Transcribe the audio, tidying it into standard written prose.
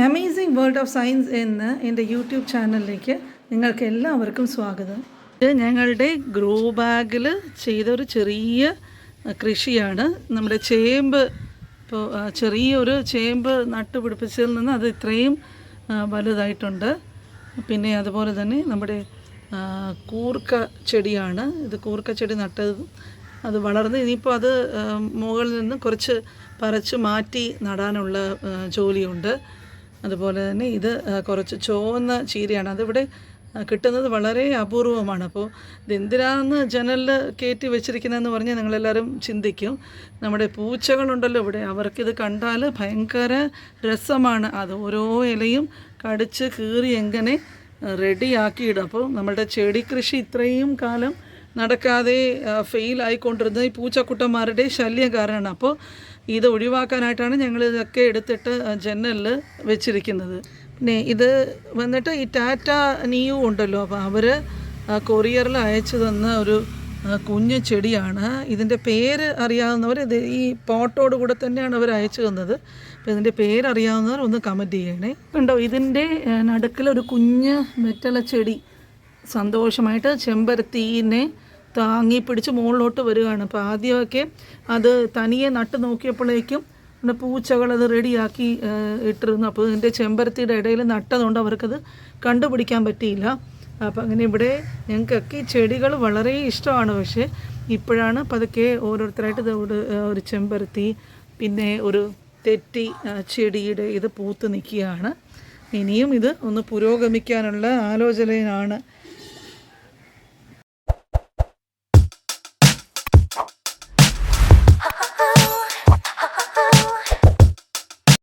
Amazing world of science എന്ന എൻ്റെ YouTube ചാനലിലേക്ക് നിങ്ങൾക്ക് എല്ലാവർക്കും സ്വാഗതം. ഇത് ഞങ്ങളുടെ ഗ്രോ ബാഗിൽ ചെയ്തൊരു ചെറിയ കൃഷിയാണ്. നമ്മുടെ ചേമ്പ് ഇപ്പോൾ ചെറിയൊരു ചേമ്പ് നട്ടുപിടിപ്പിച്ചതിൽ നിന്ന് അത് ഇത്രയും വലുതായിട്ടുണ്ട്. പിന്നെ അതുപോലെ തന്നെ നമ്മുടെ കൂർക്ക ചെടിയാണ്. ഇത് കൂർക്ക ചെടി നട്ടത് അത് വളർന്ന് ഇനിയിപ്പോൾ അത് മുകളിൽ നിന്ന് കുറച്ച് പറിച്ച് മാറ്റി നടാനുള്ള ജോലിയുണ്ട്. അതുപോലെ തന്നെ ഇത് കുറച്ച് ചുവന്ന ചീരയാണ്. അതിവിടെ കിട്ടുന്നത് വളരെ അപൂർവമാണ്. അപ്പോൾ ഇതെന്തിനാന്ന് ജനലിൽ കയറ്റി വെച്ചിരിക്കുന്നതെന്ന് പറഞ്ഞ് ഞങ്ങളെല്ലാവരും ചിന്തിക്കും. നമ്മുടെ പൂച്ചകളുണ്ടല്ലോ ഇവിടെ, അവർക്കിത് കണ്ടാൽ ഭയങ്കര രസമാണ്. അത് ഓരോ ഇലയും കടിച്ച് കീറി എങ്ങനെ റെഡിയാക്കിയിടും. അപ്പോൾ നമ്മുടെ ചെടി കൃഷി ഇത്രയും കാലം നടക്കാതെ ഫെയിലായിക്കൊണ്ടിരുന്നത് ഈ പൂച്ചക്കുട്ടന്മാരുടെ ശല്യം കാരണമാണ്. അപ്പോൾ ഇത് ഒഴിവാക്കാനായിട്ടാണ് ഞങ്ങൾ ഇതൊക്കെ എടുത്തിട്ട് ജനലിൽ വെച്ചിരിക്കുന്നത്. പിന്നെ ഇത് വന്നിട്ട് ഈ ടാറ്റ നിയു ഉണ്ടല്ലോ, അപ്പോൾ അവർ കൊറിയറിൽ അയച്ചു തന്ന ഒരു കുഞ്ഞു ചെടിയാണ്. ഇതിൻ്റെ പേര് അറിയാവുന്നവർ ഇത് ഈ പോട്ടോട് കൂടെ തന്നെയാണ് അവർ അയച്ചു തന്നത്. അപ്പോൾ ഇതിൻ്റെ പേരറിയാവുന്നവർ ഒന്ന് കമൻറ്റ് ചെയ്യണേ. ഉണ്ടോ ഇതിൻ്റെ നടുക്കിലൊരു കുഞ്ഞ് വെറ്റല ചെടി സന്തോഷമായിട്ട് ചെമ്പരത്തീനെ താങ്ങി പിടിച്ച് മുകളിലോട്ട് വരികയാണ്. അപ്പോൾ ആദ്യമൊക്കെ അത് തനിയെ നട്ട് നോക്കിയപ്പോഴേക്കും പിന്നെ പൂച്ചകളത് റെഡിയാക്കി ഇട്ടിരുന്നു. അപ്പോൾ ഇതിൻ്റെ ചെമ്പരത്തിയുടെ ഇടയിൽ നട്ടതുകൊണ്ട് അവർക്കത് കണ്ടുപിടിക്കാൻ പറ്റിയില്ല. അപ്പോൾ അങ്ങനെ ഇവിടെ ഞങ്ങൾക്കൊക്കെ ഈ ചെടികൾ വളരെ ഇഷ്ടമാണ്. പക്ഷേ ഇപ്പോഴാണ് പതുക്കെ ഓരോരുത്തരായിട്ട് ഒരു ചെമ്പരത്തി, പിന്നെ ഒരു തെറ്റി ചെടിയുടെ ഇത് പൂത്ത് നിൽക്കുകയാണ്. ഇനിയും ഇത് ഒന്ന് പുരോഗമിക്കാനുള്ള ആലോചനയാണ്